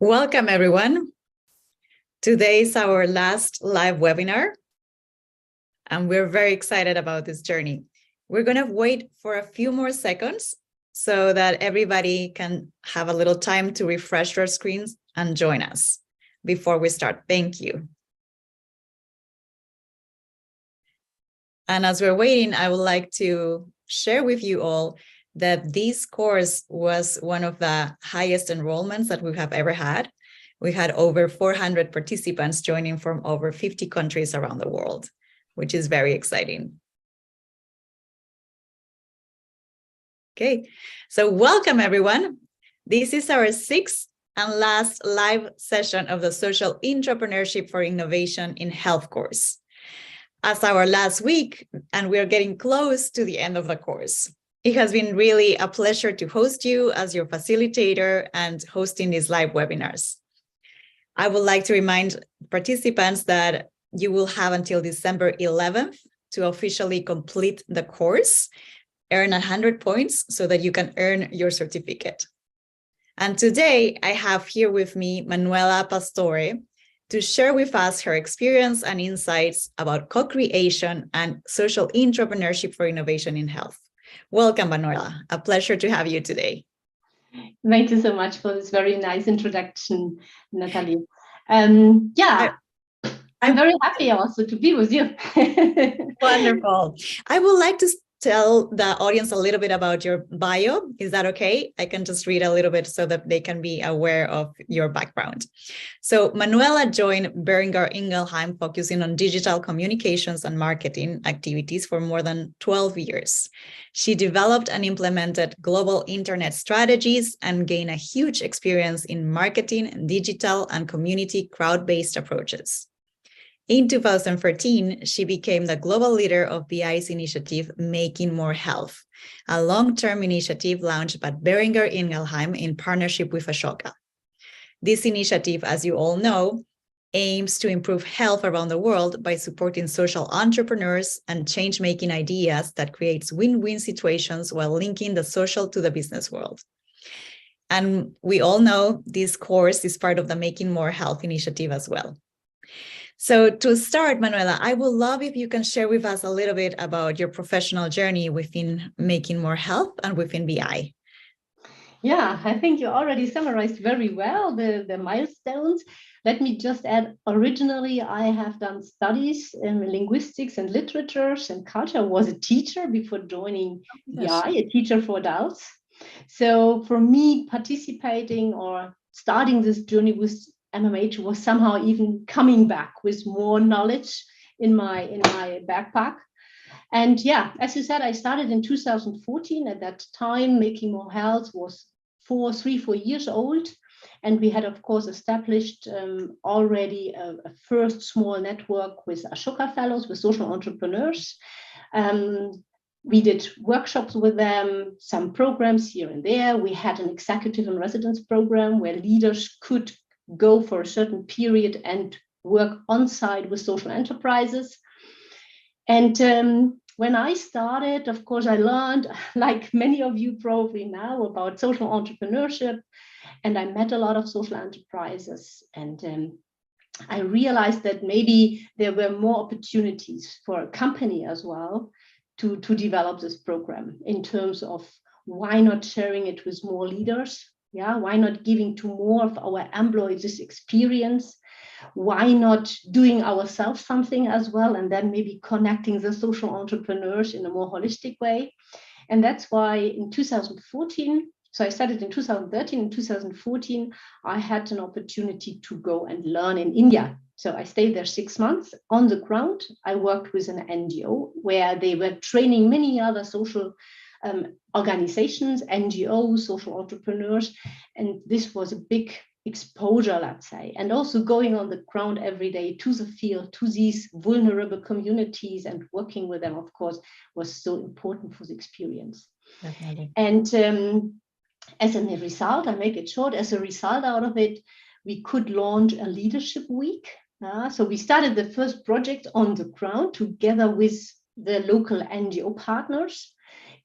Welcome, everyone. Today is our last live webinar, and we're very excited about this journey. We're going to wait for a few more seconds so that everybody can have a little time to refresh their screens and join us before we start. Thank you. And as we're waiting, I would like to share with you all that this course was one of the highest enrollments that we have ever had. We had over 400 participants joining from over 50 countries around the world, which is very exciting. Okay, so welcome everyone. This is our sixth and last live session of the Social Entrepreneurship for Innovation in Health course. As our last week, and we're getting close to the end of the course. It has been really a pleasure to host you as your facilitator and hosting these live webinars. I would like to remind participants that you will have until December 11th to officially complete the course, earn 100 points so that you can earn your certificate. And today I have here with me Manuela Pastore to share with us her experience and insights about co-creation and social entrepreneurship for innovation in health. Welcome, Manuela. A pleasure to have you today. Thank you so much for this very nice introduction, Natalie. I'm very happy also to be with you. Wonderful. I would like to tell the audience a little bit about your bio. Is that okay? I can just read a little bit so that they can be aware of your background. So Manuela joined Boehringer Ingelheim, focusing on digital communications and marketing activities for more than 12 years. She developed and implemented global internet strategies and gained a huge experience in marketing, digital, and community crowd-based approaches. In 2013, she became the global leader of BI's initiative, Making More Health, a long-term initiative launched by Boehringer Ingelheim in partnership with Ashoka. This initiative, as you all know, aims to improve health around the world by supporting social entrepreneurs and change-making ideas that creates win-win situations while linking the social to the business world. And we all know this course is part of the Making More Health initiative as well. So to start, Manuela, I would love if you can share with us a little bit about your professional journey within Making More Health and within BI. Yeah, I think you already summarized very well the milestones. Let me just add, originally, I have done studies in linguistics and literatures and culture. I was a teacher before joining BI, a teacher for adults. So for me, participating or starting this journey with MMH was somehow even coming back with more knowledge in my backpack. And yeah, as you said, I started in 2014. At that time, Making More Health was 4 years old. And we had, of course, established already a first small network with Ashoka Fellows, with social entrepreneurs. We did workshops with them, some programs here and there. We had an executive and residence program where leaders could go for a certain period and work on site with social enterprises. And when I started, of course, I learned, like many of you probably now, about social entrepreneurship, and I met a lot of social enterprises. And I realized that maybe there were more opportunities for a company as well to develop this program in terms of why not sharing it with more leaders? Yeah, why not giving to more of our employees this experience? Why not doing ourselves something as well, and then maybe connecting the social entrepreneurs in a more holistic way? And that's why in 2014, so I started in 2013, in 2014, I had an opportunity to go and learn in India. So I stayed there 6 months on the ground. I worked with an NGO where they were training many other social organizations, NGOs, social entrepreneurs, and this was a big exposure, let's say, and also going on the ground every day to the field, to these vulnerable communities, and working with them, of course, was so important for the experience. Definitely. And as a result, I make it short, as a result out of it, we could launch a leadership week. So we started the first project on the ground together with the local NGO partners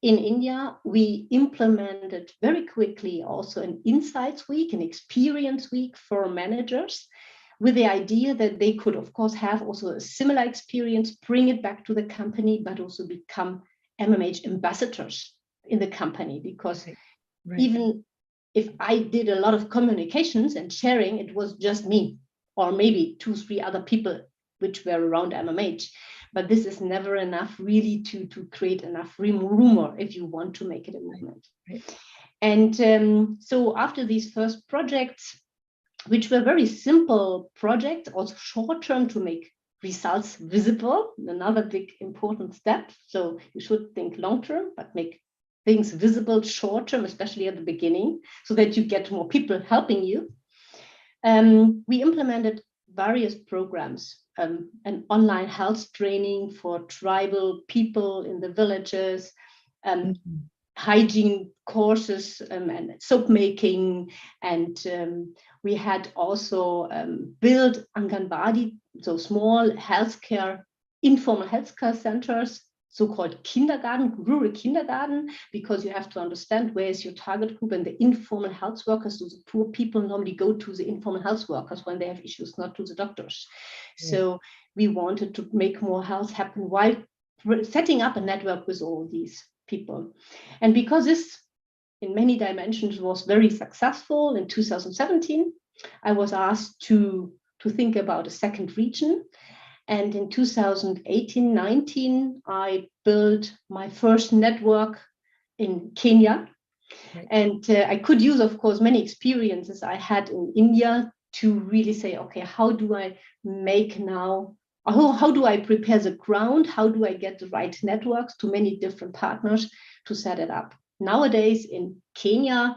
In India, we implemented very quickly also an Insights Week, an Experience Week for managers, with the idea that they could, of course, have also a similar experience, bring it back to the company, but also become MMH ambassadors in the company. Because even if I did a lot of communications and sharing, it was just me, or maybe 2-3 other people which were around MMH. But this is never enough really to create enough rumor if you want to make it a movement. And so after these first projects, which were very simple projects, also short-term to make results visible, another big important step. So you should think long-term, but make things visible short-term, especially at the beginning, so that you get more people helping you. We implemented various programs, an online health training for tribal people in the villages, hygiene courses, and soap making, and we had also built Anganwadi, so small healthcare, informal healthcare centers, so-called kindergarten, rural kindergarten, because you have to understand where is your target group, and the informal health workers, so the poor people normally go to the informal health workers when they have issues, not to the doctors. So we wanted to make more health happen while setting up a network with all these people. And because this in many dimensions was very successful, in 2017, I was asked to think about a second region. And in 2018-19, I built my first network in Kenya. And I could use, of course, many experiences I had in India to really say, okay, how do I make now, how do I prepare the ground? How do I get the right networks to many different partners to set it up? Nowadays in Kenya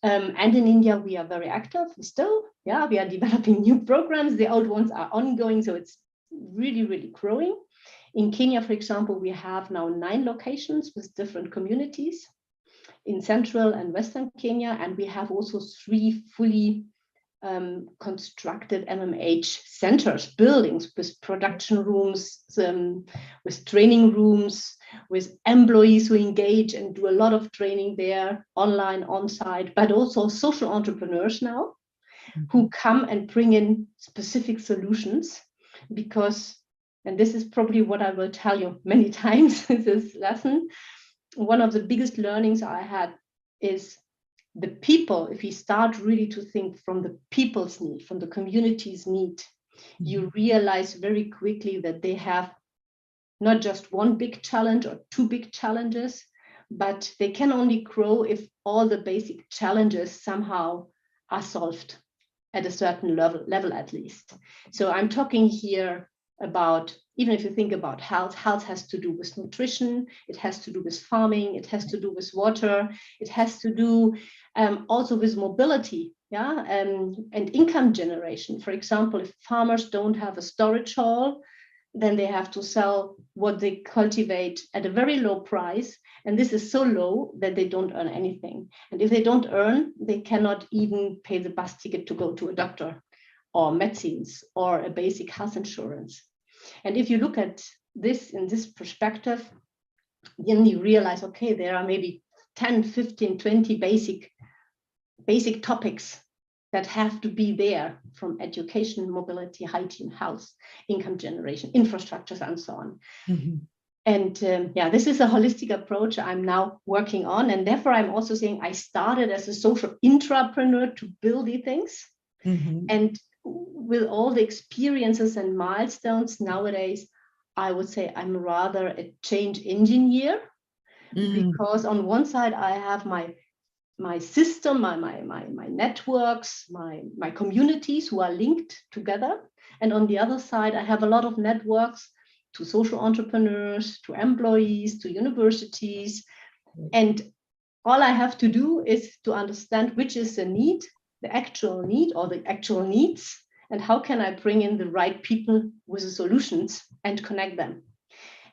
and in India, we are very active still. Yeah, we are developing new programs. The old ones are ongoing, so it's really, really growing. In Kenya, for example, we have now 9 locations with different communities in central and western Kenya, and we have also 3 fully constructed MMH centers, buildings with production rooms, with training rooms, with employees who engage and do a lot of training there, online, on-site, but also social entrepreneurs now who come and bring in specific solutions. Because, and this is probably what I will tell you many times in this lesson, one of the biggest learnings I had is the people. If you start really to think from the people's need, from the community's need, you realize very quickly that they have not just one big challenge or 2 big challenges, but they can only grow if all the basic challenges somehow are solved at a certain level at least. So I'm talking here about, even if you think about health has to do with nutrition, it has to do with farming, it has to do with water, it has to do also with mobility, and income generation. For example, if farmers don't have a storage hall, then they have to sell what they cultivate at a very low price. And this is so low that they don't earn anything. And if they don't earn, they cannot even pay the bus ticket to go to a doctor or medicines or a basic health insurance. And if you look at this in this perspective, then you realize, okay, there are maybe 10, 15, 20 basic topics that have to be there, from education, mobility, hygiene, health, income generation, infrastructures, and so on. And this is a holistic approach I'm now working on. And therefore, I'm also saying I started as a social intrapreneur to build these things. And with all the experiences and milestones nowadays, I would say I'm rather a change engineer, because on one side, I have my system, my networks, my communities who are linked together. And on the other side, I have a lot of networks to social entrepreneurs, to employees, to universities. And all I have to do is to understand which is the need, the actual need or the actual needs, and how can I bring in the right people with the solutions and connect them.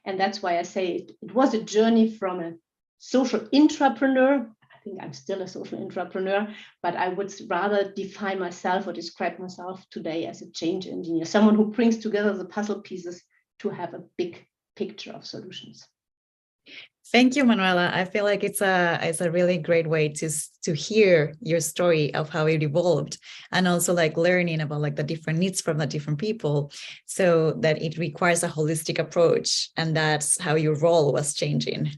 And that's why I say it was a journey from a social intrapreneur. I think I'm still a social entrepreneur, but I would rather define myself or describe myself today as a change engineer, someone who brings together the puzzle pieces to have a big picture of solutions. Thank you, Manuela. I feel like it's a really great way to hear your story of how it evolved, and also like learning about like the different needs from the different people, so that it requires a holistic approach, and that's how your role was changing.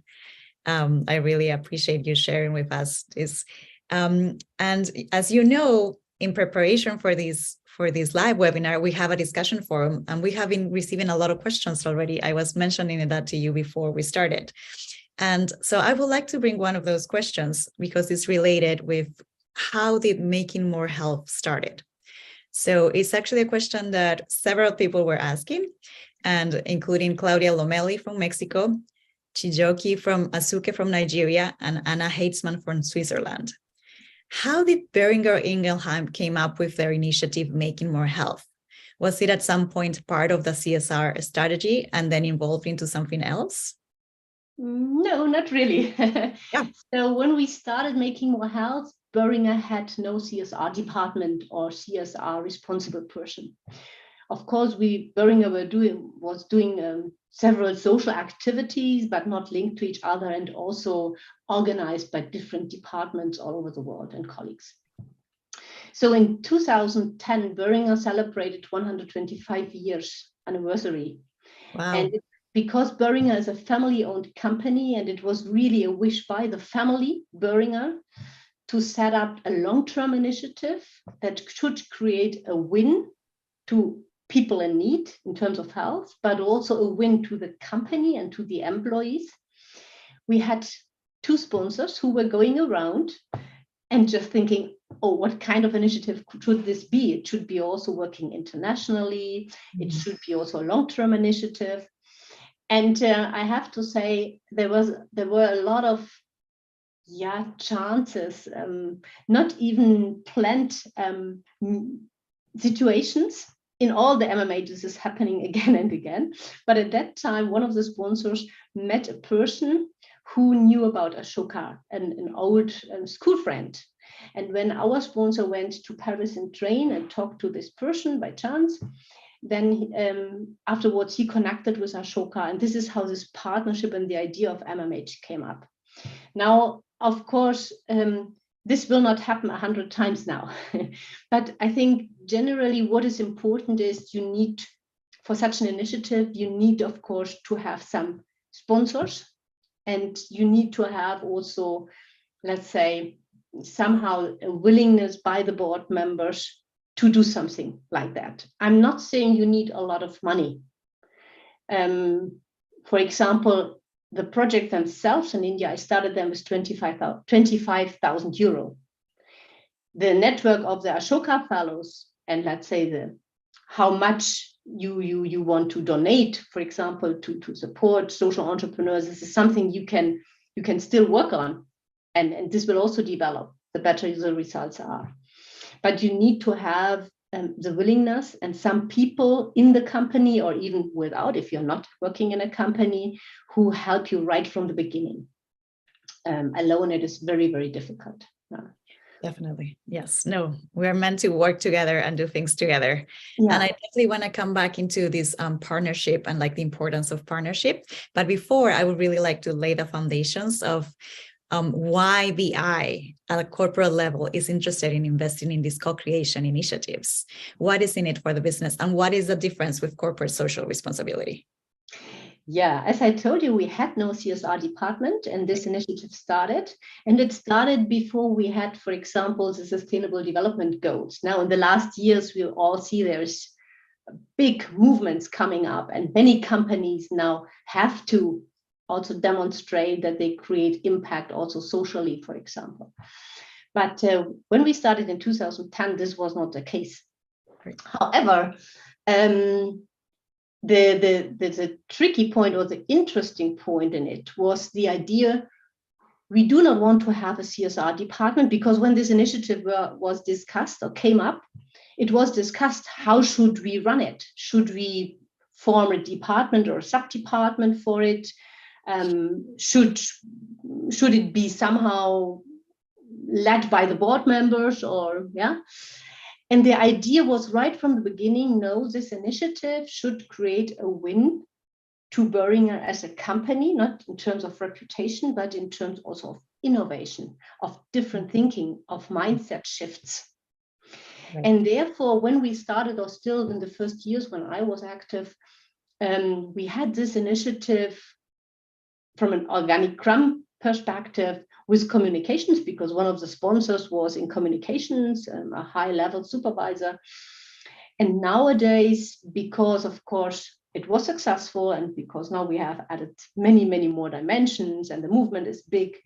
I really appreciate you sharing with us this. And as you know, in preparation for this live webinar, we have a discussion forum, and we have been receiving a lot of questions already. I was mentioning that to you before we started. And so I would like to bring one of those questions because it's related with how did making more health started. So it's actually a question that several people were asking, and including Claudia Lomeli from Mexico, Chijoki from Asuke from Nigeria, and Anna Heitzman from Switzerland. How did Boehringer Ingelheim came up with their initiative Making More Health? Was it at some point part of the CSR strategy and then evolved into something else? No, not really. Yeah. So when we started Making More Health, Boehringer had no CSR department or CSR responsible person. Of course, Boehringer was doing several social activities, but not linked to each other, and also organized by different departments all over the world and colleagues. So in 2010, Boehringer celebrated 125 years anniversary. Wow. And because Boehringer is a family-owned company, and it was really a wish by the family, Boehringer, to set up a long-term initiative that should create a win to people in need in terms of health, but also a win to the company and to the employees. We had two sponsors who were going around and just thinking, oh, what kind of initiative should this be? It should be also working internationally. It should be also a long-term initiative. And I have to say, there were a lot of chances, not even planned situations. In all the MMA, this is happening again and again. But at that time, one of the sponsors met a person who knew about Ashoka, an old school friend. And when our sponsor went to Paris in train and talked to this person by chance, then afterwards he connected with Ashoka, and this is how this partnership and the idea of MMH came up. Now, of course, this will not happen 100 times now, but I think generally what is important is you need, for such an initiative, you need, of course, to have some sponsors, and you need to have also, let's say, somehow a willingness by the board members to do something like that. I'm not saying you need a lot of money. For example, the project themselves in India, I started them with 25,000 euro. The network of the Ashoka Fellows, and let's say how much you want to donate, for example, to support social entrepreneurs, this is something you can still work on, and this will also develop the better the results are. But you need to have the willingness and some people in the company, or even without, if you're not working in a company, who help you right from the beginning. Alone, it is very, very difficult. Definitely. Yes. No, we're meant to work together and do things together. Yeah. And I definitely want to come back into this partnership and like the importance of partnership. But before, I would really like to lay the foundations of why BI at a corporate level is interested in investing in these co-creation initiatives. What is in it for the business, and what is the difference with corporate social responsibility? Yeah, as I told you, we had no CSR department, and this initiative started. And it started before we had, for example, the Sustainable Development Goals. Now, in the last years, we all see there's big movements coming up, and many companies now have to also demonstrate that they create impact also socially, for example. But when we started in 2010, this was not the case. Great. However, the tricky point, or the interesting point in it, was the idea we do not want to have a CSR department, because when this initiative was discussed or came up, it was discussed, how should we run it? Should we form a department or a sub-department for it? Should it be somehow led by the board members, or yeah? And the idea was right from the beginning, no, this initiative should create a win to Boehringer as a company, not in terms of reputation, but in terms also of innovation, of different thinking, of mindset shifts. Right. And therefore, when we started, or still in the first years when I was active, we had this initiative from an organic Scrum perspective with communications, because one of the sponsors was in communications, a high-level supervisor. And nowadays, because of course it was successful, and because now we have added many, many more dimensions and the movement is big,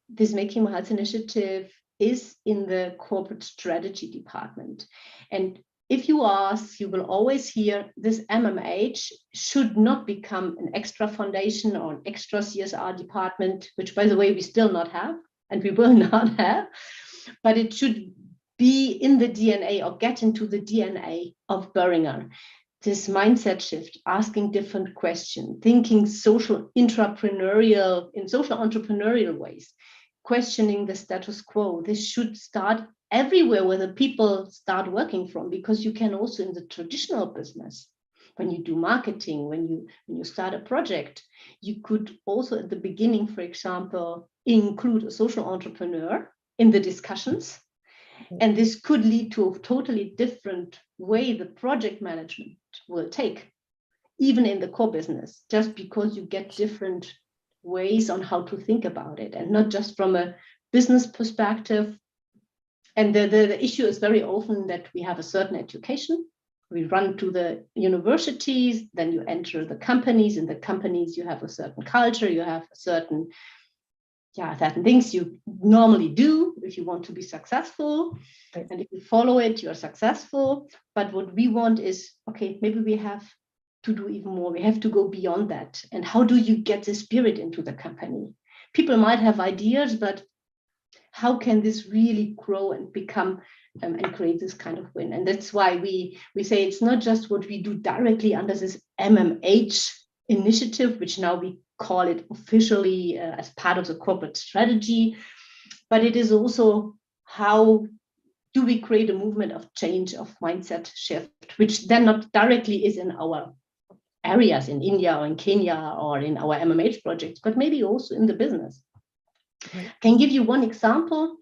this Making More Health initiative is in the corporate strategy department. And if you ask, you will always hear this MMH should not become an extra foundation or an extra CSR department, which, by the way, we still not have and we will not have, but it should be in the DNA or get into the DNA of Boehringer. This mindset shift, asking different questions, thinking social entrepreneurial ways, questioning the status quo. This should start everywhere where the people start working from, because you can also in the traditional business, when you do marketing, when you start a project, you could also at the beginning, for example, include a social entrepreneur in the discussions. And this could lead to a totally different way the project management will take, even in the core business, just because you get different ways on how to think about it, and not just from a business perspective. And the issue is very often that we have a certain education. We run to the universities, then you enter the companies. In the companies, you have a certain culture, you have certain things you normally do if you want to be successful. Right. And if you follow it, you're successful. But what we want is, okay, maybe we have to do even more. We have to go beyond that. And how do you get the spirit into the company? People might have ideas, but how can this really grow and become and create this kind of win? And that's why we say it's not just what we do directly under this MMH initiative, which now we call it officially as part of the corporate strategy, but it is also how do we create a movement of change, of mindset shift, which then not directly is in our areas in India or in Kenya or in our MMH projects, but maybe also in the business. Right. I can give you one example.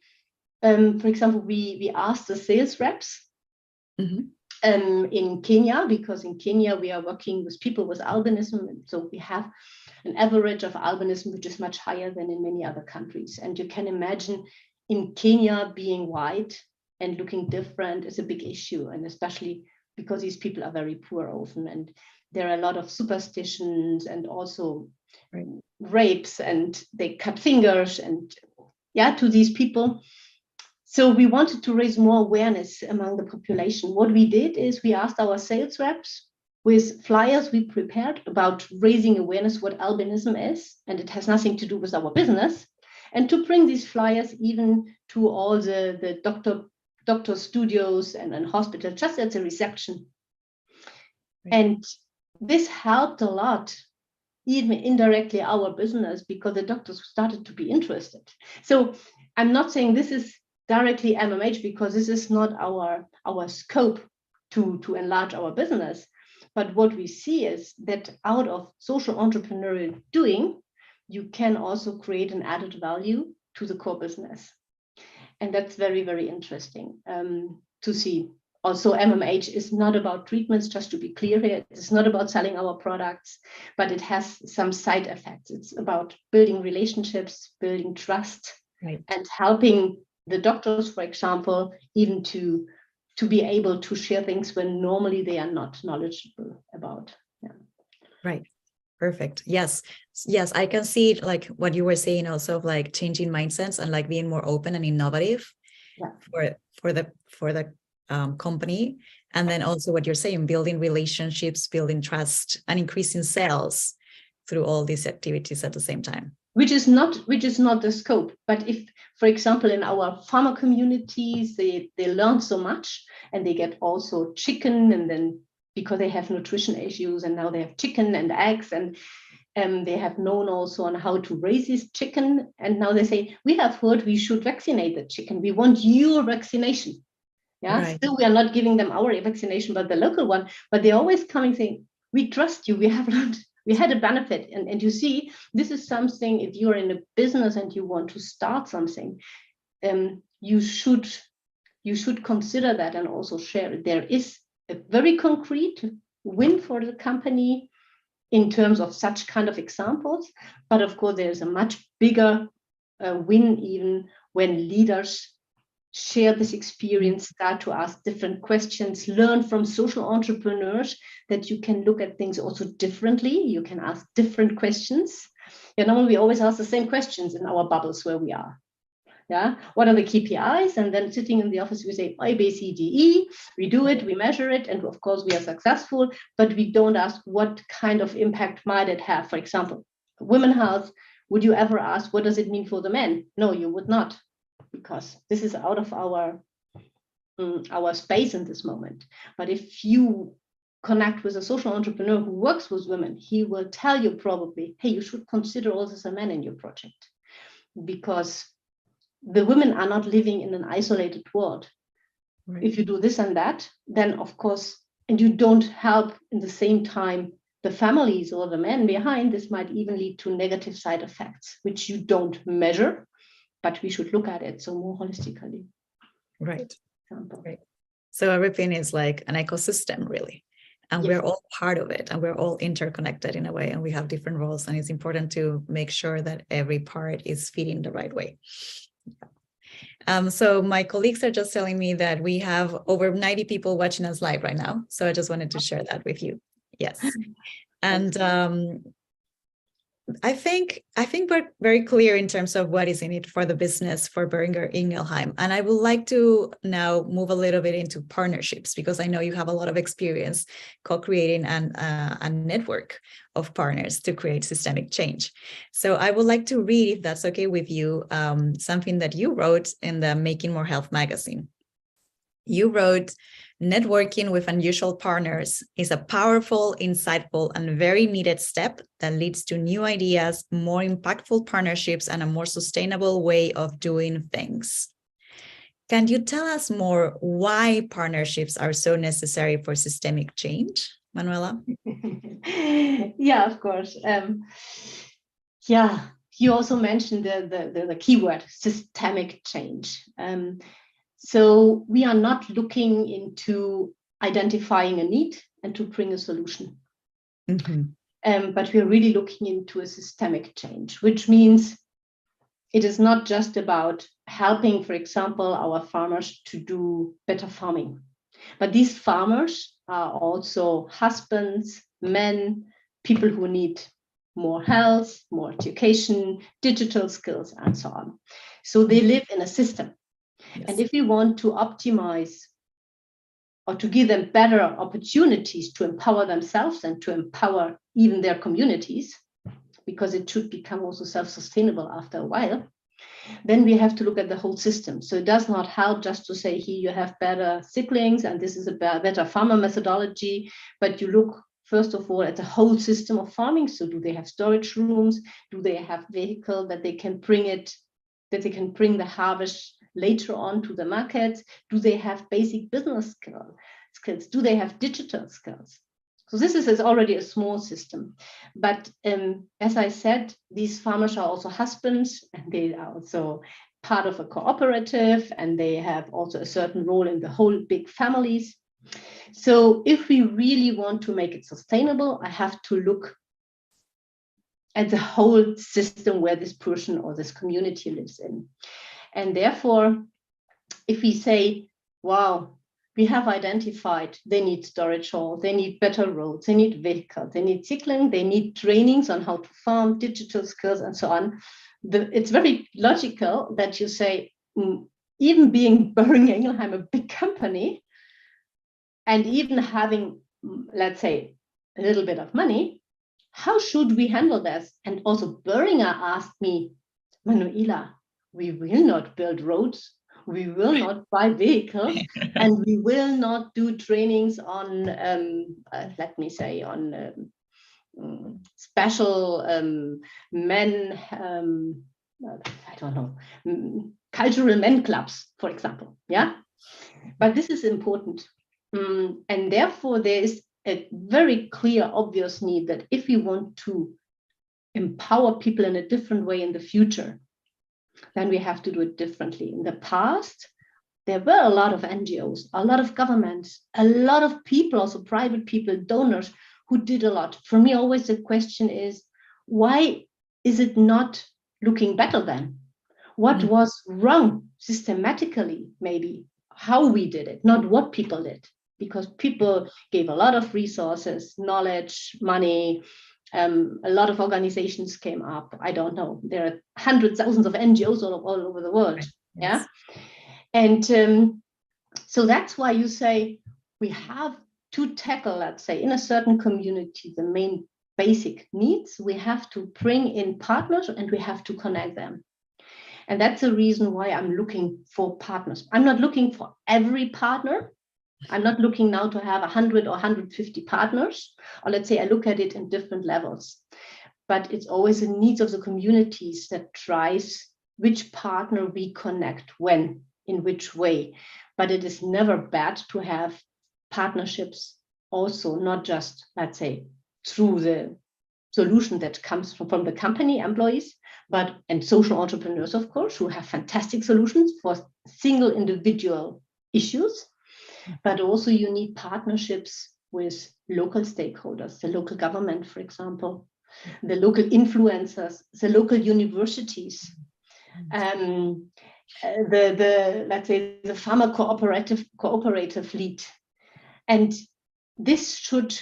For example, we asked the sales reps in Kenya, because in Kenya we are working with people with albinism, and so we have an average of albinism which is much higher than in many other countries. And you can imagine in Kenya being white and looking different is a big issue, and especially because these people are very poor often, and there are a lot of superstitions and also rapes, and they cut fingers and to these people. So we wanted to raise more awareness among the population. What we did is we asked our sales reps with flyers we prepared about raising awareness what albinism is, and it has nothing to do with our business, and to bring these flyers even to all the doctor studios and hospitals, just at the reception. And this helped a lot, even indirectly our business, because the doctors started to be interested. So I'm not saying this is directly MMH, because this is not our scope to enlarge our business. But what we see is that out of social entrepreneurial doing, you can also create an added value to the core business. And that's very, very interesting to see. Also, MMH is not about treatments, just to be clear here. It's not about selling our products, but it has some side effects. It's about building relationships, building trust, and helping the doctors, for example, even to be able to share things when normally they are not knowledgeable about. Right. Perfect. Yes. I can see it, like what you were saying, also of like changing mindsets and like being more open and innovative for the company. And then also what you're saying, building relationships, building trust, and increasing sales through all these activities at the same time. Which is not the scope. But if, for example, in our farmer communities, they learn so much, and they get also chicken, and then because they have nutrition issues, and now they have chicken and eggs, and they have known also on how to raise this chicken. And now they say, we have heard we should vaccinate the chicken. We want your vaccination. Still, we are not giving them our vaccination, but the local one. But they're always coming saying, we trust you. We have learned We had a benefit. And you see, this is something, if you're in a business and you want to start something, you should consider that and also share it. There is a very concrete win for the company in terms of such kind of examples. But of course, there's a much bigger win even when leaders share this experience, start to ask different questions, learn from social entrepreneurs that you can look at things also differently. You can ask different questions. We always ask the same questions in our bubbles where we are. Yeah, what are the KPIs? And then sitting in the office, we say A, B, C, D, E. We do it, we measure it, and of course we are successful, but we don't ask what kind of impact might it have. For example, women's health, would you ever ask, what does it mean for the men? No, you would not, because this is out of our space in this moment. But if you connect with a social entrepreneur who works with women, he will tell you probably, hey, you should consider also a man in your project, because the women are not living in an isolated world. Right. If you do this and that, then of course, and you don't help in the same time the families or the men behind, this might even lead to negative side effects, which you don't measure, but we should look at it so more holistically. Right. Right. So everything is like an ecosystem, really. And yes, we're all part of it, and we're all interconnected in a way, and we have different roles, and it's important to make sure that every part is fitting the right way. So my colleagues are just telling me that we have over 90 people watching us live right now. So I just wanted to share that with you. Yes. And I think we're very clear in terms of what is in it for the business for Boehringer Ingelheim. And I would like to now move a little bit into partnerships, because I know you have a lot of experience co-creating a network of partners to create systemic change. So I would like to read, if that's okay with you, something that you wrote in the Making More Health magazine. You wrote, networking with unusual partners is a powerful, insightful, and very needed step that leads to new ideas, more impactful partnerships, and a more sustainable way of doing things. Can you tell us more why partnerships are so necessary for systemic change, Manuela? Yeah, of course. You also mentioned the keyword systemic change. So we are not looking into identifying a need and to bring a solution. Mm-hmm. But we're really looking into a systemic change, which means it is not just about helping, for example, our farmers to do better farming. But these farmers are also husbands, men, people who need more health, more education, digital skills, and so on. So they live in a system. Yes. And if we want to optimize or to give them better opportunities to empower themselves and to empower even their communities, because it should become also self-sustainable after a while, then we have to look at the whole system. So it does not help just to say, here you have better siblings and this is a better farmer methodology, but you look first of all at the whole system of farming. So do they have storage rooms? Do they have vehicle that they can bring the harvest later on to the market? Do they have basic business skills? Do they have digital skills? So this is already a small system. But as I said, these farmers are also husbands, and they are also part of a cooperative, and they have also a certain role in the whole big families. So if we really want to make it sustainable, I have to look at the whole system where this person or this community lives in. And therefore, if we say, wow, we have identified they need storage hall, they need better roads, they need vehicles, they need cycling, they need trainings on how to farm, digital skills, and so on. It's very logical that you say, even being Boehringer Ingelheim, a big company, and even having, let's say, a little bit of money, how should we handle this? And also Boehringer asked me, Manuela, we will not build roads, we will not buy vehicles, and we will not do trainings on, let me say, on special men, I don't know, cultural men clubs, for example. Yeah, but this is important. And therefore, there is a very clear, obvious need that if we want to empower people in a different way in the future, then we have to do it differently. In the past, there were a lot of NGOs, a lot of governments, a lot of people, also private people, donors, who did a lot. For me, always the question is, why is it not looking better then? What was wrong systematically, maybe? How we did it, not what people did. Because people gave a lot of resources, knowledge, money, a lot of organizations came up. I don't know. There are hundreds, thousands of NGOs all over the world. Right. Yeah. And so that's why you say we have to tackle, let's say, in a certain community, the main basic needs. We have to bring in partners and we have to connect them. And that's the reason why I'm looking for partners. I'm not looking for every partner. I'm not looking now to have 100 or 150 partners, or let's say I look at it in different levels. But it's always the needs of the communities that drives which partner we connect when, in which way. But it is never bad to have partnerships also, not just, let's say, through the solution that comes from the company employees, and social entrepreneurs, of course, who have fantastic solutions for single individual issues. But also you need partnerships with local stakeholders, the local government, for example, the local influencers, the local universities, let's say the farmer cooperative lead. And this should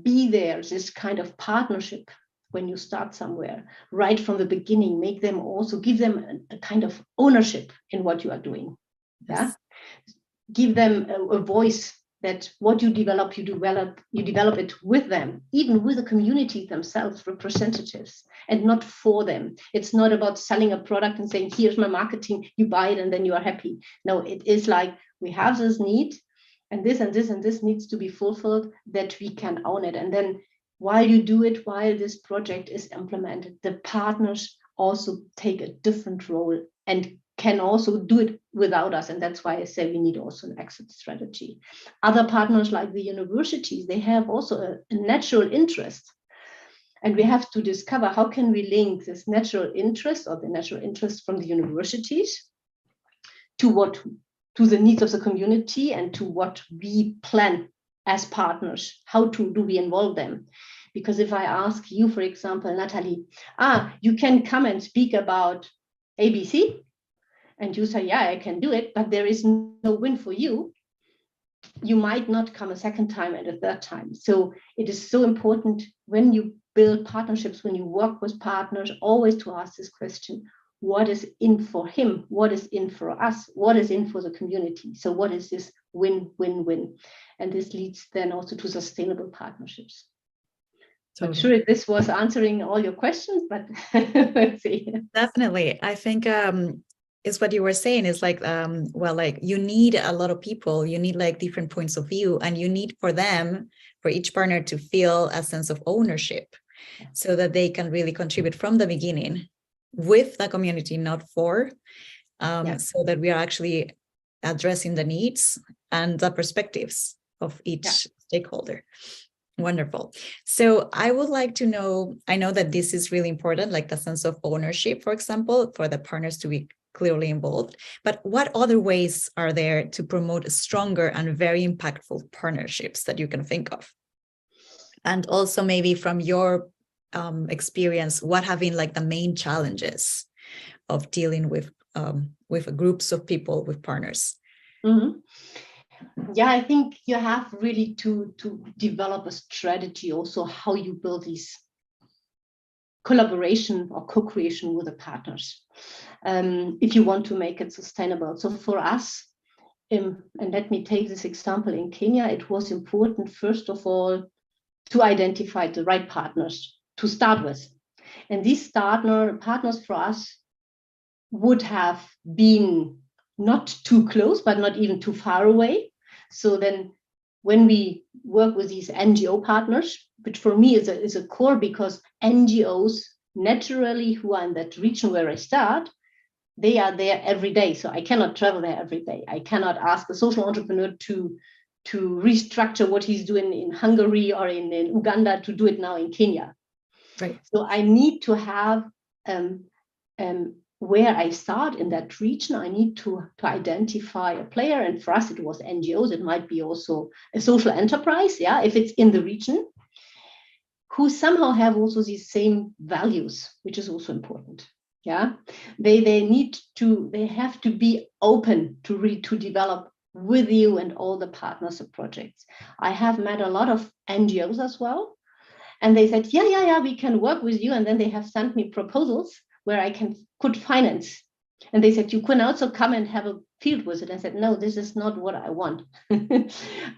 be there, this kind of partnership when you start somewhere, right from the beginning, make them also, give them a kind of ownership in what you are doing. Yes. Yeah. Give them a voice that what you develop it with them, even with the community themselves, representatives, and not for them. It's not about selling a product and saying, here's my marketing, you buy it and then you are happy. No, it is like, we have this need and this and this and this needs to be fulfilled, that we can own it. And then while you do it, while this project is implemented, the partners also take a different role and can also do it without us. And that's why I say we need also an exit strategy. Other partners like the universities, they have also a natural interest. And we have to discover how can we link this natural interest, or the natural interest from the universities, to the needs of the community and to what we plan as partners. How do we involve them? Because if I ask you, for example, Natalie, you can come and speak about ABC, and you say, yeah, I can do it, but there is no win for you, you might not come a second time and a third time. So it is so important when you build partnerships, when you work with partners, always to ask this question: what is in for him? What is in for us? What is in for the community? So what is this win-win-win? And this leads then also to sustainable partnerships. So I'm sure this was answering all your questions, but let's see. Definitely. I think is what you were saying is like, like you need a lot of people, you need like different points of view, and you need for each partner to feel a sense of ownership, so that they can really contribute from the beginning with the community, not for, so that we are actually addressing the needs and the perspectives of each stakeholder. Wonderful. So I would like to know, I know that this is really important, like the sense of ownership, for example, for the partners to be clearly involved, but what other ways are there to promote stronger and very impactful partnerships that you can think of? And also maybe from your experience, what have been like the main challenges of dealing with groups of people, with partners? Mm-hmm. Yeah, I think you have really to develop a strategy also how you build these collaboration or co-creation with the partners, if you want to make it sustainable. So for us, and let me take this example in Kenya, it was important, first of all, to identify the right partners to start with. And these partners for us would have been not too close, but not even too far away. So then when we work with these NGO partners, which for me is a core, because NGOs naturally who are in that region where I start, they are there every day. So I cannot travel there every day. I cannot ask a social entrepreneur to to restructure what he's doing in Hungary or in Uganda to do it now in Kenya. Right. So I need to have where I start in that region, I need to identify a player. And for us, it was NGOs. It might be also a social enterprise, yeah, if it's in the region, who somehow have also these same values, which is also important. Yeah, they have to be open to develop with you and all the partners of projects. I have met a lot of NGOs as well, and they said, yeah, we can work with you. And then they have sent me proposals where I could finance. And they said, you can also come and have a field visit. I said, no, this is not what I want.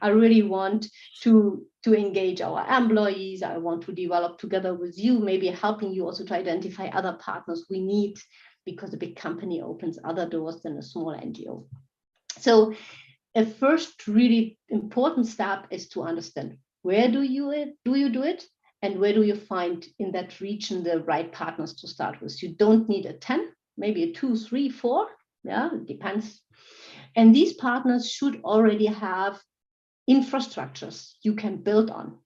I really want to engage our employees. I want to develop together with you, maybe helping you also to identify other partners we need, because a big company opens other doors than a small NGO. So a first really important step is to understand, where do you do it? And where do you find in that region the right partners to start with? You don't need a 10, maybe a 2, 3, 4. Yeah, it depends. And these partners should already have infrastructures you can build on.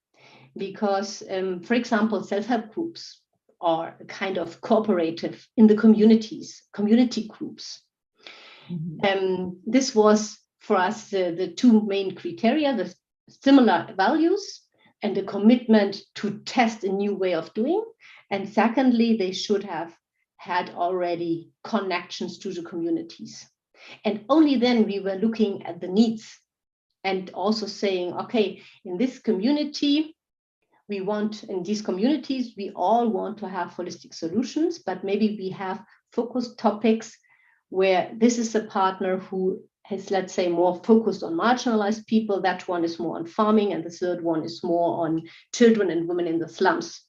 Because, for example, self-help groups are a kind of cooperative in the communities, community groups. Mm-hmm. This was for us the two main criteria, the similar values and the commitment to test a new way of doing. And secondly, they should have had already connections to the communities. And only then we were looking at the needs and also saying, okay, in this community, we all want to have holistic solutions, but maybe we have focused topics where this is a partner who is, let's say, more focused on marginalized people. That one is more on farming, and the third one is more on children and women in the slums,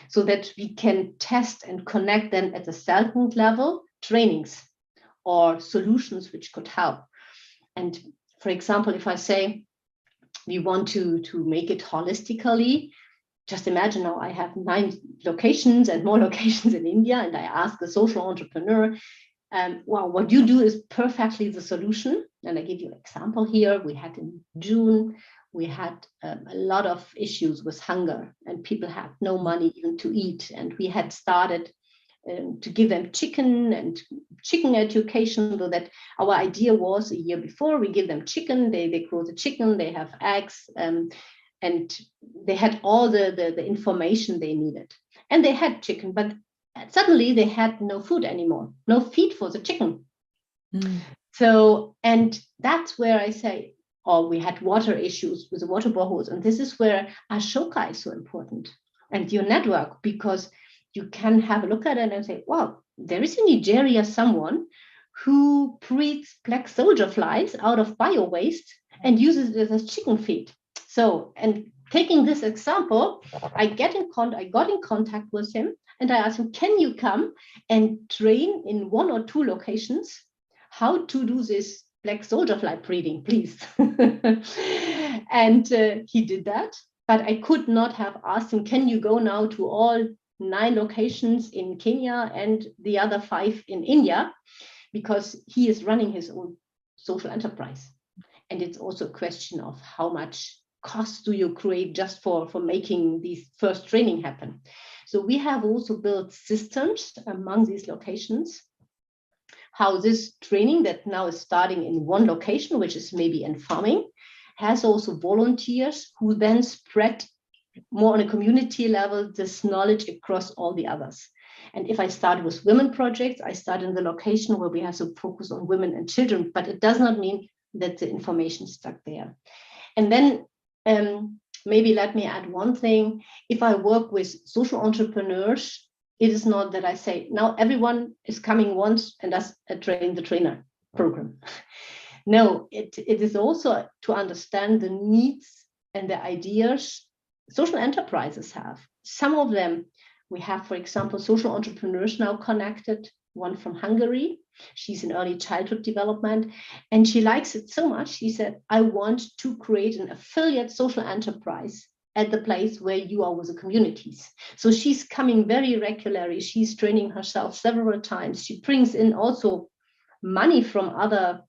so that we can test and connect them at the second level, trainings or solutions which could help. And for example, if I say we want to make it holistically, just imagine now I have 9 locations and more locations in India, and I ask a social entrepreneur, well, what you do is perfectly the solution. And I give you an example here. We had in June, we had a lot of issues with hunger, and people had no money even to eat. And we had started to give them chicken education, so that our idea was, a year before, we give them chicken, they grow the chicken, they have eggs, and they had all the information they needed. And they had chicken, but suddenly they had no food anymore, no feed for the chicken. So, and that's where I say, we had water issues with the water boreholes. And this is where Ashoka is so important, and your network, because you can have a look at it and say, wow, there is in Nigeria someone who breeds black soldier flies out of bio waste and uses it as chicken feed. So, and taking this example, I got in contact with him, and I asked him, can you come and train in 1 or 2 locations how to do this black soldier fly breeding, please? And he did that, but I could not have asked him, can you go now to all 9 locations in Kenya and the other 5 in India, because he is running his own social enterprise. And it's also a question of how much cost do you create just for making these first training happen. So we have also built systems among these locations, how this training that now is starting in 1 location, which is maybe in farming, has also volunteers who then spread more on a community level this knowledge across all the others. And if I start with women projects, I start in the location where we have to focus on women and children, but it does not mean that the information is stuck there. And then maybe let me add one thing. If I work with social entrepreneurs, it is not that I say, now everyone is coming once and does a train the trainer program. No, it is also to understand the needs and the ideas social enterprises have. Some of them, we have, for example, social entrepreneurs now connected, one from Hungary. She's in early childhood development, and she likes it so much. She said, I want to create an affiliate social enterprise at the place where you are with the communities. So she's coming very regularly. She's training herself several times. She brings in also money from other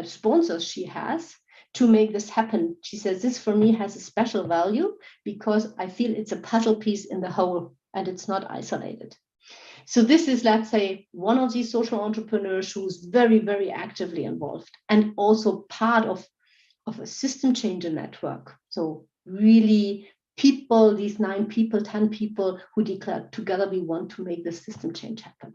sponsors she has to make this happen. She says, this for me has a special value because I feel it's a puzzle piece in the whole and it's not isolated. So this is, let's say, one of these social entrepreneurs who's very, very actively involved and also part of a system changer network. So really people, these 9 people, 10 people who declared together we want to make the system change happen.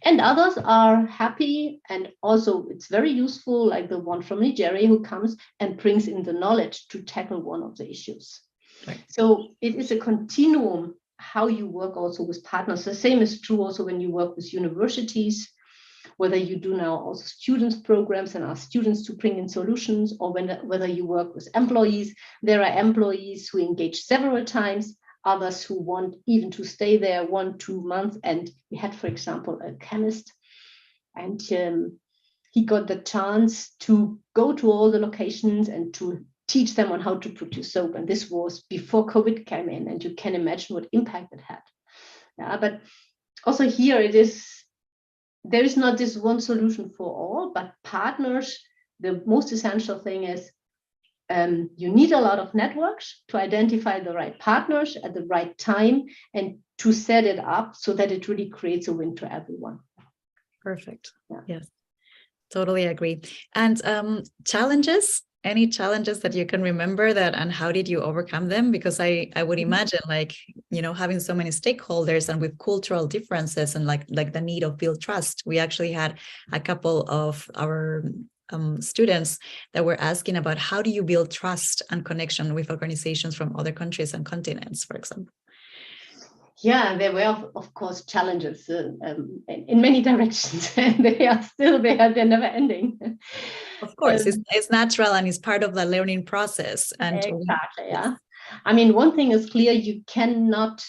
And others are happy, and also it's very useful, like the one from Nigeria who comes and brings in the knowledge to tackle one of the issues. Right. So it is a continuum how you work also with partners. The same is true also when you work with universities, whether you do now also students programs and ask students to bring in solutions, or whether you work with employees. There are employees who engage several times, others who want even to stay there 1-2 months. And we had, for example, a chemist, and he got the chance to go to all the locations and to teach them on how to produce soap. And this was before COVID came in, and you can imagine what impact it had. Yeah, but also here there is not this one solution for all, but partners, the most essential thing is you need a lot of networks to identify the right partners at the right time and to set it up so that it really creates a win to everyone. Perfect. Yeah. Yes, totally agree. And challenges? Any challenges that you can remember that, and how did you overcome them? Because I would imagine, like, you know, having so many stakeholders and with cultural differences and like the need of build trust. We actually had a couple of our students that were asking about how do you build trust and connection with organizations from other countries and continents, for example. Yeah, there were, of course, challenges in many directions, and they are still there. They're never ending. Of course, it's natural and it's part of the learning process. And exactly, yeah. I mean, one thing is clear: you cannot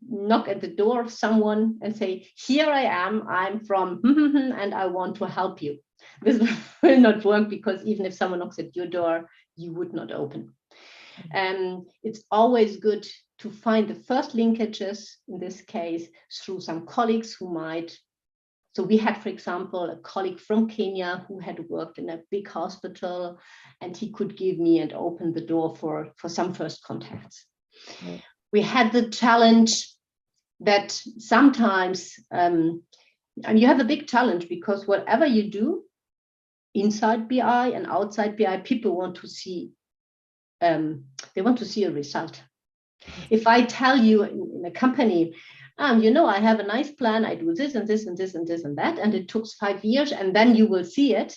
knock at the door of someone and say, "Here I am. I'm from and I want to help you." This will not work, because even if someone knocks at your door, you would not open. It's always good to find the first linkages, in this case, through some colleagues who might. So we had, for example, a colleague from Kenya who had worked in a big hospital, and he could give me and open the door for some first contacts. Right. We had the challenge that sometimes, and you have a big challenge, because whatever you do, inside BI and outside BI, people want to see they want to see a result. If I tell you in a company, you know, I have a nice plan, I do this and this and this and this and that, and it took 5 years, and then you will see it.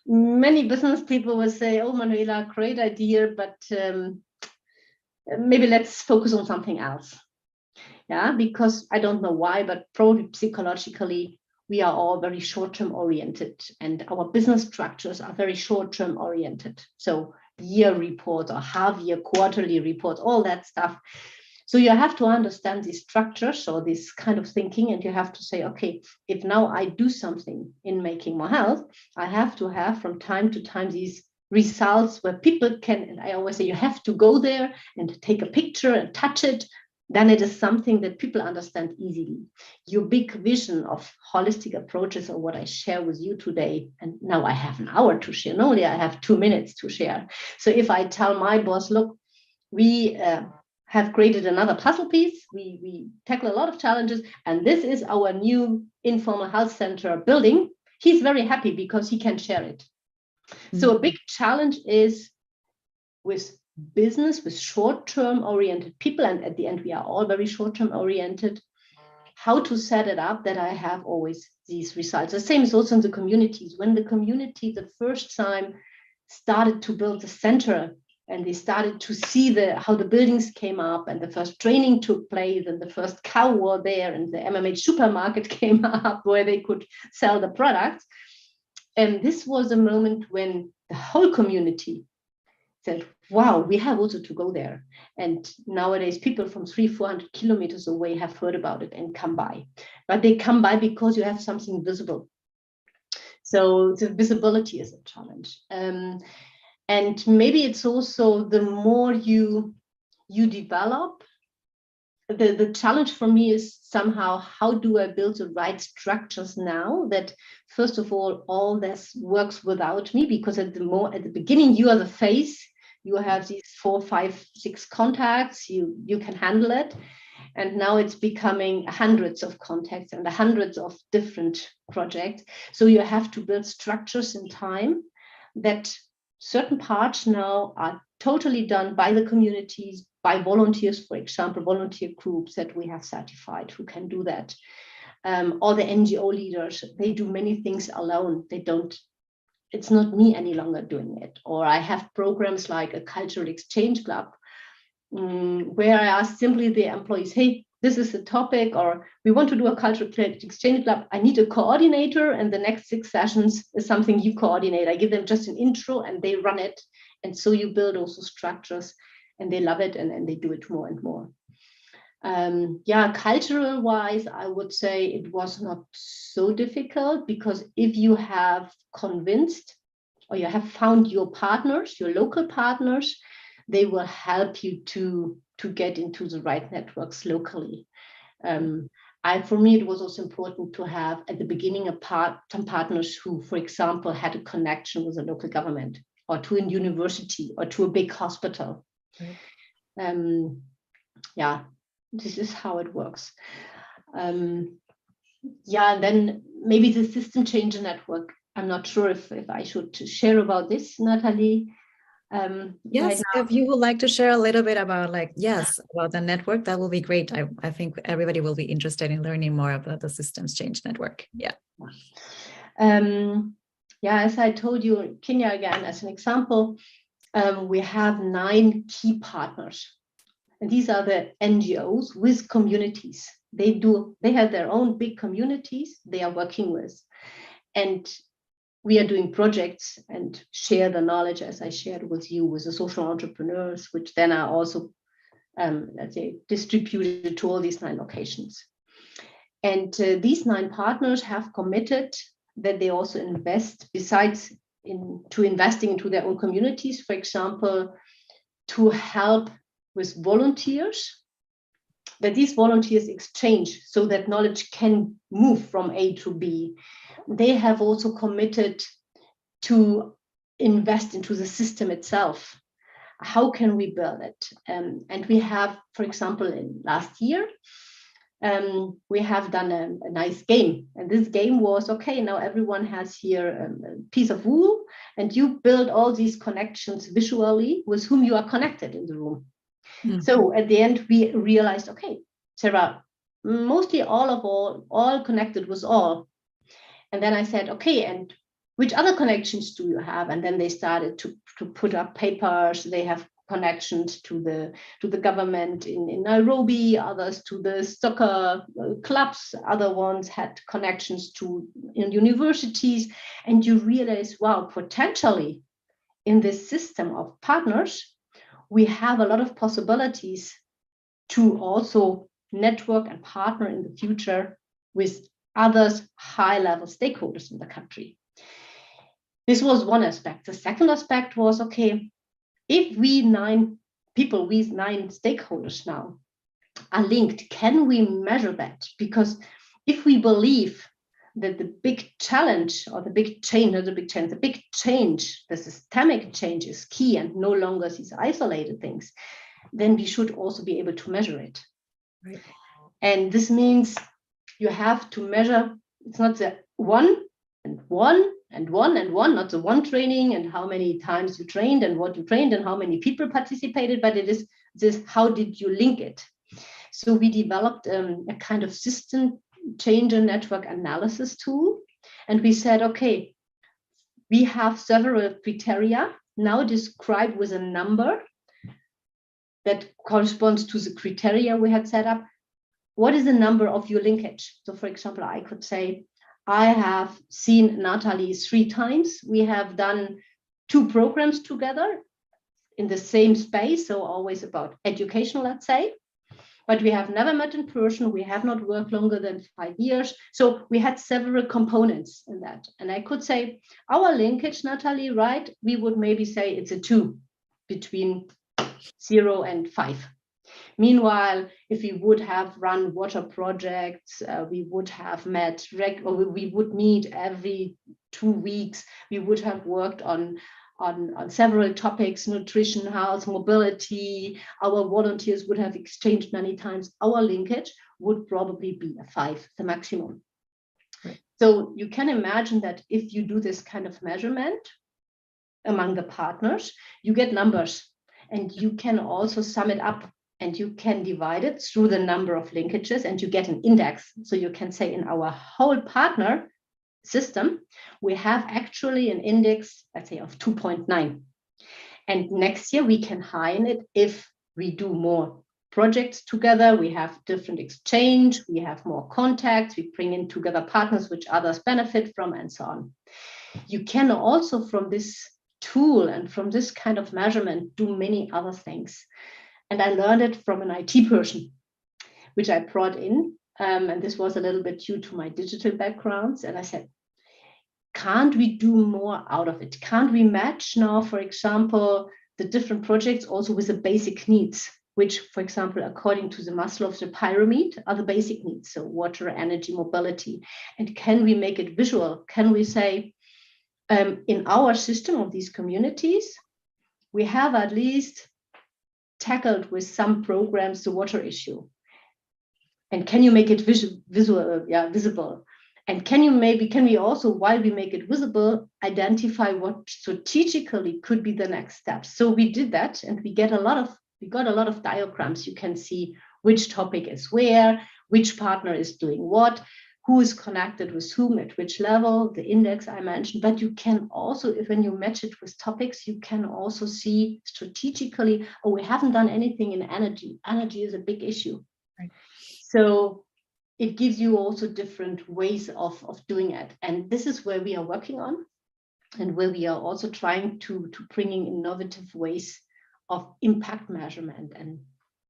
Many business people will say, "Oh, Manuela, great idea, but maybe let's focus on something else." Yeah, because I don't know why, but probably psychologically, we are all very short-term oriented, and our business structures are very short-term oriented. So year reports or half-year, quarterly reports, all that stuff. So you have to understand these structures or this kind of thinking, and you have to say, okay, if now I do something in making more health, I have to have from time to time these results where people can, and I always say you have to go there and take a picture and touch it. Then it is something that people understand easily. Your big vision of holistic approaches, or what I share with you today, and now I have an hour to share, normally I have 2 minutes to share. So if I tell my boss, look, we have created another puzzle piece, we tackle a lot of challenges, and this is our new informal health center building, he's very happy because he can share it. Mm-hmm. So a big challenge is with business, with short-term oriented people, and at the end we are all very short-term oriented, how to set it up that I have always these results. The same is also in the communities. When the community the first time started to build the center, and they started to see how the buildings came up, and the first training took place, and the first cow were there, and the MMH supermarket came up where they could sell the products, and this was a moment when the whole community said, wow, we have also to go there. And nowadays people from 300-400 kilometers away have heard about it and come by. But they come by because you have something visible. So the visibility is a challenge. And maybe it's also the more you develop the challenge for me is somehow, how do I build the right structures now that, first of all this works without me? Because at the beginning, you are the face, you have these 4, 5, 6 contacts, you can handle it. And now it's becoming hundreds of contacts and hundreds of different projects. So you have to build structures in time that certain parts now are totally done by the communities, by volunteers, for example, volunteer groups that we have certified who can do that. Or the NGO leaders, they do many things alone. It's not me any longer doing it. Or I have programs like a cultural exchange club, where I ask simply the employees, hey, this is a topic, or we want to do a cultural exchange club. I need a coordinator, and the next 6 sessions is something you coordinate. I give them just an intro and they run it. And so you build also structures, and they love it, and they do it more and more. Cultural wise, I would say it was not so difficult, because if you have convinced or you have found your partners, your local partners, they will help you to get into the right networks locally. For me, it was also important to have at the beginning some partners who, for example, had a connection with the local government, or to a university, or to a big hospital. Right. This is how it works. And then maybe the system change network. I'm not sure if I should share about this, Natalie. Yes, right, if you would like to share a little bit about about the network, that will be great. I think everybody will be interested in learning more about the systems change network. Yeah. As I told you, Kenya, again, as an example, we have 9 key partners. And these are the NGOs with communities. They have their own big communities they are working with. And we are doing projects and share the knowledge, as I shared with you, with the social entrepreneurs, which then are also, distributed to all these 9 locations. And these 9 partners have committed that they also invest, besides investing into their own communities, for example, to help with volunteers, that these volunteers exchange so that knowledge can move from A to B. They have also committed to invest into the system itself. How can we build it? And we have, for example, in last year, we have done a nice game. And this game was, okay, now everyone has here a piece of wool, and you build all these connections visually with whom you are connected in the room. Mm-hmm. So at the end, we realized, okay, Sarah, mostly all connected with all. And then I said, okay, and which other connections do you have? And then they started to put up papers. They have connections to the government in Nairobi, others to the soccer clubs, other ones had connections to universities. And you realize, wow, potentially in this system of partners, we have a lot of possibilities to also network and partner in the future with others high-level stakeholders in the country. This was one aspect. The second aspect was, okay, if we 9 people, we 9 stakeholders now are linked, can we measure that? Because if we believe that the big challenge or the big change, the systemic change is key and no longer these isolated things, then we should also be able to measure it. Right. And this means you have to measure, it's not the one and one and one and one, not the one training and how many times you trained and what you trained and how many people participated, but it is this, how did you link it? So we developed a kind of system change and network analysis tool. And we said, okay, we have several criteria now described with a number that corresponds to the criteria we had set up. What is the number of your linkage? So for example, I could say, I have seen Natalie 3 times. We have done 2 programs together in the same space, so always about education, let's say. But we have never met in person. We have not worked longer than 5 years. So we had several components in that. And I could say, our linkage, Natalie, right? We would maybe say it's a 2 between 0 and 5. Meanwhile, if we would have run water projects, we would have met, or we would meet every 2 weeks. We would have worked on several topics: nutrition, health, mobility. Our volunteers would have exchanged many times. Our linkage would probably be a 5, the maximum. Right. So you can imagine that if you do this kind of measurement among the partners, you get numbers, and you can also sum it up, and you can divide it through the number of linkages, and you get an index. So you can say in our whole partner system, we have actually an index, let's say, of 2.9. And next year we can heighten it if we do more projects together, we have different exchange, we have more contacts, we bring in together partners which others benefit from, and so on. You can also, from this tool and from this kind of measurement, do many other things. And I learned it from an IT person, which I brought in. And this was a little bit due to my digital backgrounds. And I said, can't we do more out of it? Can't we match now, for example, the different projects also with the basic needs, which, for example, according to the Maslow's pyramid, are the basic needs, so water, energy, mobility. And can we make it visual? Can we say, in our system of these communities, we have at least tackled with some programs the water issue? And can you make it visible? And can we also, while we make it visible, identify what strategically could be the next steps? So we did that, and we got a lot of diagrams. You can see which topic is where, which partner is doing what, who is connected with whom at which level, the index I mentioned. But you can also, when you match it with topics, you can also see strategically, oh, we haven't done anything in energy. Energy is a big issue. Right. So it gives you also different ways of doing it. And this is where we are working on, and where we are also trying to bring in innovative ways of impact measurement, and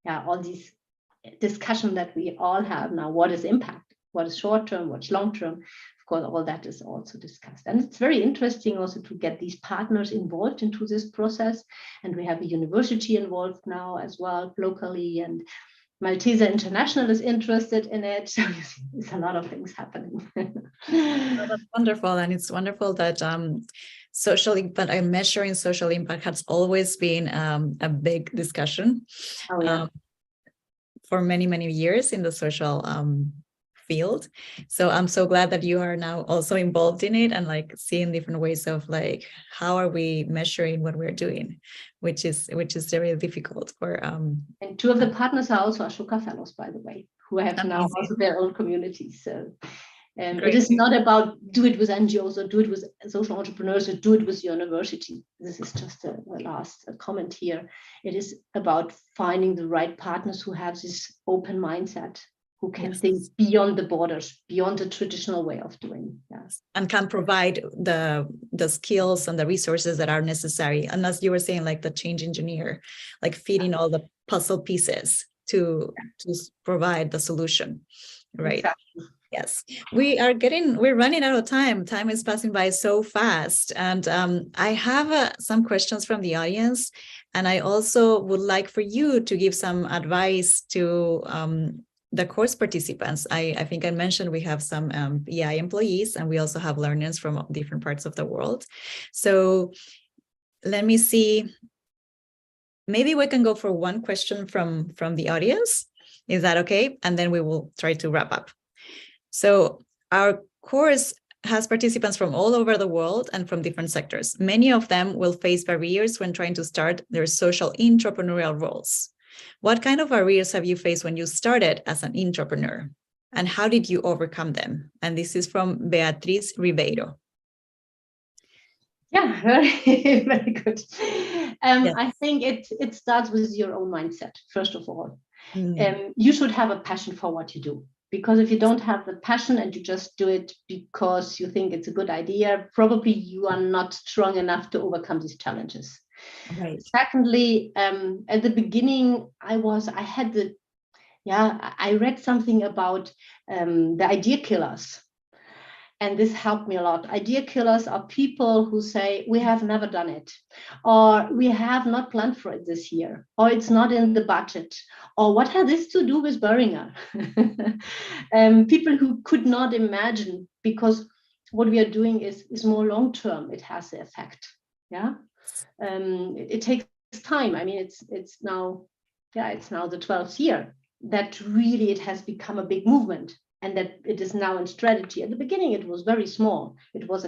all these discussion that we all have now. What is impact? What is short term? What's long term? Of course, all that is also discussed. And it's very interesting also to get these partners involved into this process. And we have a university involved now as well, locally, and Malteser International is interested in it. So there's a lot of things happening. Oh, that's wonderful. And it's wonderful that social impact and measuring social impact has always been a big discussion for many, many years in the social field. So I'm so glad that you are now also involved in it, and like seeing different ways of like, how are we measuring what we're doing, which is very difficult for and 2 of the partners are also Ashoka fellows, by the way, who have now also their own communities. So it is not about do it with NGOs or do it with social entrepreneurs or do it with university. This is just a last comment here. It is about finding the right partners who have this open mindset, who can think beyond the borders, beyond the traditional way of doing. Yes. And can provide the skills and the resources that are necessary. And as you were saying, like the change engineer, like feeding all the puzzle pieces to provide the solution, right? Exactly. Yes, we're running out of time. Time is passing by so fast. And I have some questions from the audience. And I also would like for you to give some advice to the course participants. I think I mentioned we have some EI employees, and we also have learners from different parts of the world. So let me see. Maybe we can go for one question from the audience. Is that okay? And then we will try to wrap up. So our course has participants from all over the world and from different sectors. Many of them will face barriers when trying to start their social entrepreneurial roles. What kind of barriers have you faced when you started as an entrepreneur? And how did you overcome them? And this is from Beatriz Ribeiro. Yeah, very, very good. Yes. I think it starts with your own mindset, first of all. You should have a passion for what you do. Because if you don't have the passion and you just do it because you think it's a good idea, probably you are not strong enough to overcome these challenges. Right. Secondly, at the beginning, I read something about the idea killers. And this helped me a lot. Idea killers are people who say, we have never done it, or we have not planned for it this year, or it's not in the budget, or what has this to do with Böhringer? People who could not imagine, because what we are doing is more long-term. It has the effect. Yeah. It takes time. I mean, it's now the 12th year that really it has become a big movement, and that it is now in strategy. At the beginning, it was very small. It was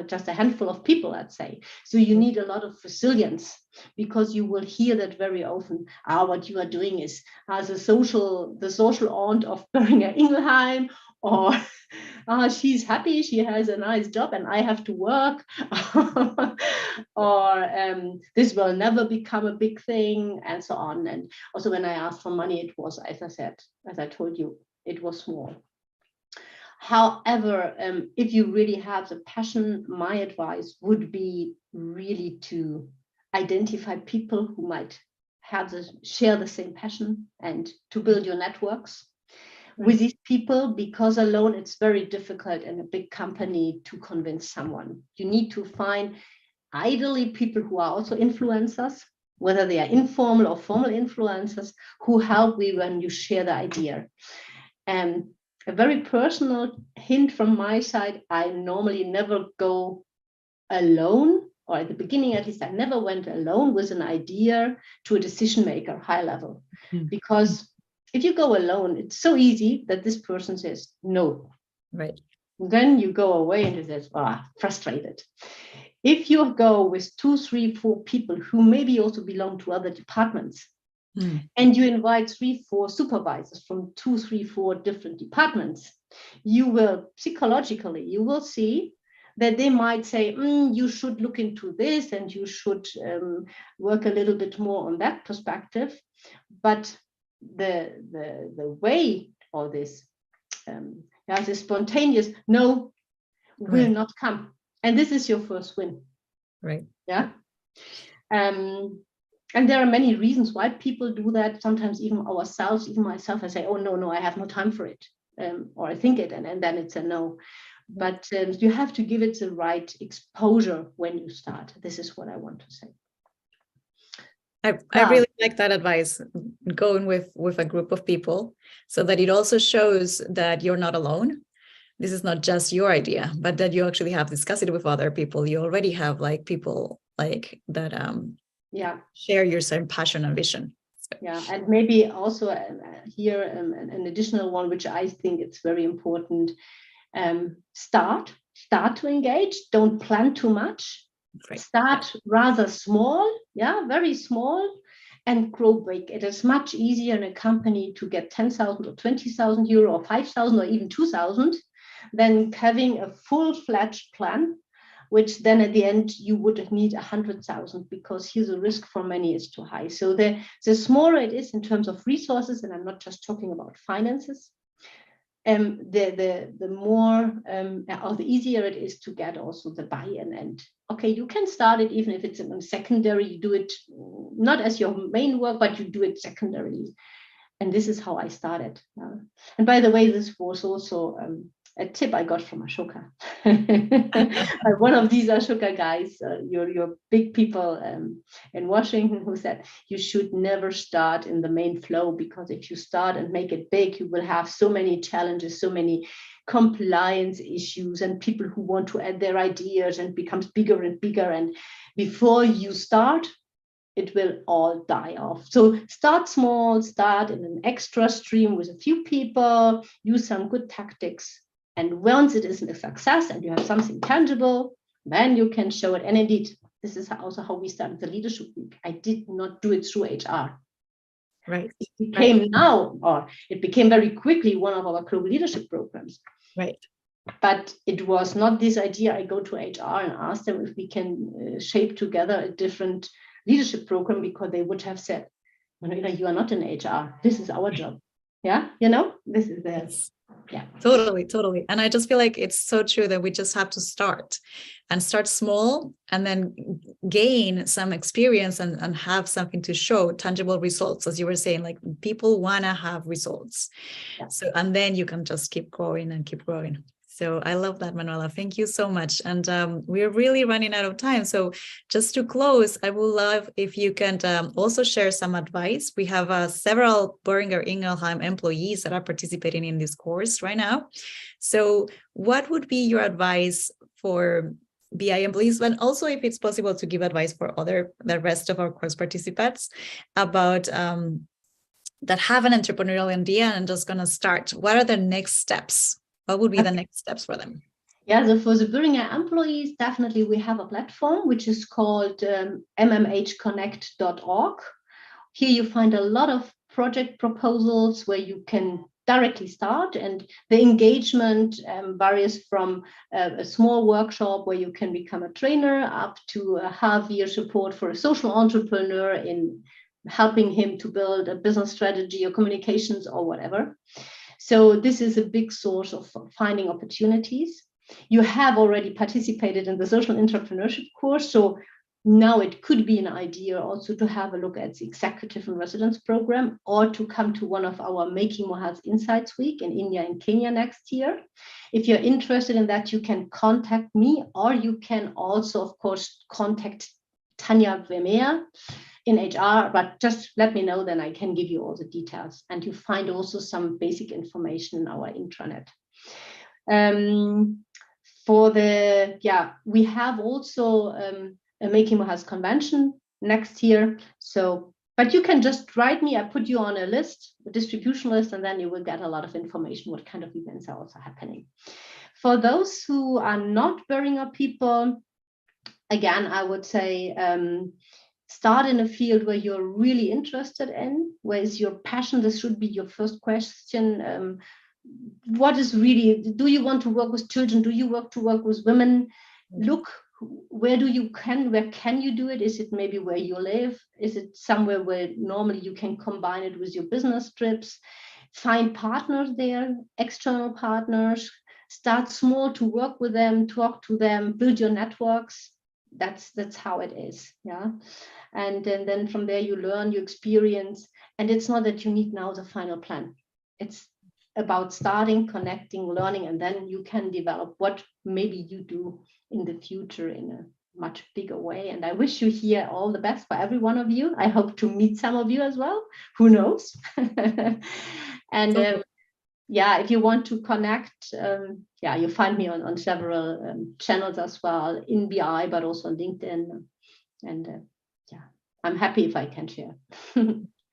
just a handful of people, let's say. So you need a lot of resilience, because you will hear that very often. What you are doing is the social aunt of Böhringer Ingelheim, or she's happy, she has a nice job, and I have to work, or this will never become a big thing, and so on. And also, when I asked for money, it was, as I told you, it was small. However, if you really have the passion, my advice would be really to identify people who might share the same passion, and to build your networks with these people, because alone it's very difficult in a big company to convince someone. You need to find ideally people who are also influencers, whether they are informal or formal influencers, who help you when you share the idea. And a very personal hint from my side, I normally never go alone, or at the beginning at least, I never went alone with an idea to a decision maker, high level, because if you go alone, it's so easy that this person says no. Right. Then you go away and he says, frustrated. If you go with 2, 3, 4 people who maybe also belong to other departments, and you invite 3, 4 supervisors from 2, 3, 4 different departments, you will psychologically, you will see that they might say, you should look into this, and you should work a little bit more on that perspective. But the way, or this this spontaneous no will not come, and this is your first win. Right. Yeah. And there are many reasons why people do that. Sometimes even ourselves, even myself, I say, oh no, I have no time for it, or I think it, and then it's a no. But you have to give it the right exposure when you start. This is what I want to say. I really like that advice, going with a group of people, so that it also shows that you're not alone. This is not just your idea, but that you actually have discussed it with other people. You already have like people like that share your same passion and vision. So. Yeah, and maybe also here an additional one, which I think it's very important. Start to engage. Don't plan too much. Right. Start rather small, very small, and grow big. It is much easier in a company to get 10,000 or 20,000 euro or 5,000 or even 2,000 than having a full-fledged plan, which then at the end you would need 100,000, because here the risk for many is too high. So the smaller it is in terms of resources, and I'm not just talking about finances, the more or the easier it is to get also the buy-in. And okay, you can start it even if it's in secondary. You do it not as your main work, but you do it secondarily. And this is how I started. And by the way, this was also a tip I got from Ashoka. One of these Ashoka guys, your big people in Washington, who said you should never start in the main flow, because if you start and make it big, you will have so many challenges, so many compliance issues, and people who want to add their ideas, and becomes bigger and bigger. And before you start, it will all die off. So start small, start in an extra stream with a few people, use some good tactics. And once it is a success and you have something tangible, then you can show it. And indeed, this is also how we started the Leadership Week. I did not do it through HR. Right. It became very quickly one of our global leadership programs. Right. But it was not this idea. I go to HR and ask them if we can shape together a different leadership program, because they would have said, Manuela, you are not in HR. This is our job. Yeah, this is the... Yes. Yeah, totally. And I just feel like it's so true that we just have to start small, and then gain some experience and have something to show, tangible results. As you were saying, like people want to have results. Yeah. So, and then you can just keep growing and keep growing. So I love that, Manuela. Thank you so much. And we're really running out of time. So just to close, I would love if you can also share some advice. We have several Boehringer Ingelheim employees that are participating in this course right now. So what would be your advice for BI employees, and also if it's possible to give advice for the rest of our course participants about that have an entrepreneurial idea and just going to start? What are the next steps? What would be the next steps for them? Yeah, so for the Boehringer employees, definitely we have a platform which is called mmhconnect.org. Here you find a lot of project proposals where you can directly start, and the engagement varies from a small workshop where you can become a trainer up to a half-year support for a social entrepreneur in helping him to build a business strategy or communications or whatever. So this is a big source of finding opportunities. You have already participated in the social entrepreneurship course, so now it could be an idea also to have a look at the executive and residence program, or to come to one of our Making More Health Insights Week in India and Kenya next year. If you're interested in that, you can contact me, or you can also, of course, contact Tanya Vermeer in HR, but just let me know, then I can give you all the details. And you find also some basic information in our intranet. We have also a Making More Health convention next year. So, but you can just write me, I put you on a list, a distribution list, and then you will get a lot of information what kind of events are also happening. For those who are not Boehringer people, again, I would say, start in a field where you're really interested in. Where is your passion? This should be your first question. What is really, do you want to work with children? Do you work with women? Look, where can you do it? Is it maybe where you live? Is it somewhere where normally you can combine it with your business trips? Find partners there, external partners. Start small to work with them, talk to them, build your networks. That's how it is. Yeah. And then from there you learn, you experience, and it's not that you need now the final plan. It's about starting, connecting, learning, and then you can develop what maybe you do in the future in a much bigger way. And I wish you here all the best for every one of you. I hope to meet some of you as well. Who knows? And if you want to connect, you find me on several channels as well, in BI, but also on LinkedIn. And I'm happy if I can share.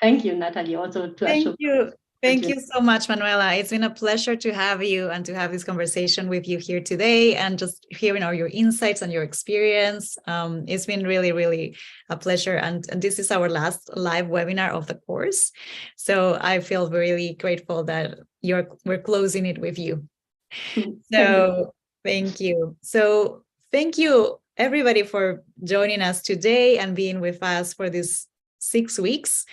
Thank you, Natalie. Also to Thank you. Thank you so much, Manuela. It's been a pleasure to have you and to have this conversation with you here today, and just hearing all your insights and your experience. It's been really, really a pleasure. And this is our last live webinar of the course. So I feel really grateful that we're closing it with you. So thank you. So thank you, everybody, for joining us today and being with us for this 6 weeks.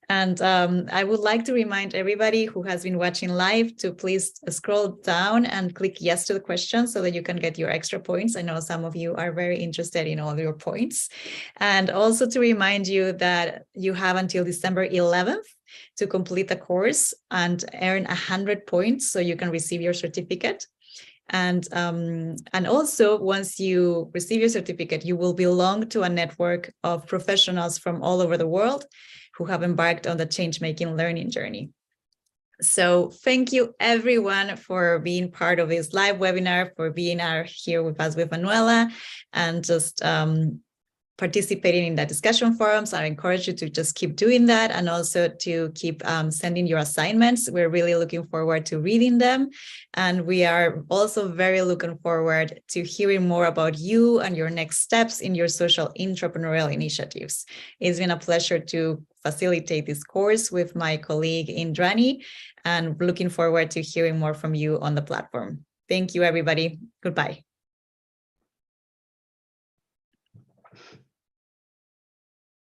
And I would like to remind everybody who has been watching live to please scroll down and click yes to the question so that you can get your extra points. I know some of you are very interested in all your points. And also to remind you that you have until December 11th to complete the course and earn 100 points so you can receive your certificate. And also, once you receive your certificate, you will belong to a network of professionals from all over the world who have embarked on the change-making learning journey. So thank you, everyone, for being part of this live webinar, for being here with us with Manuela, and just participating in the discussion forums. I encourage you to just keep doing that, and also to keep sending your assignments. We're really looking forward to reading them. And we are also very looking forward to hearing more about you and your next steps in your social entrepreneurial initiatives. It's been a pleasure to facilitate this course with my colleague Indrani, and looking forward to hearing more from you on the platform. Thank you, everybody. Goodbye.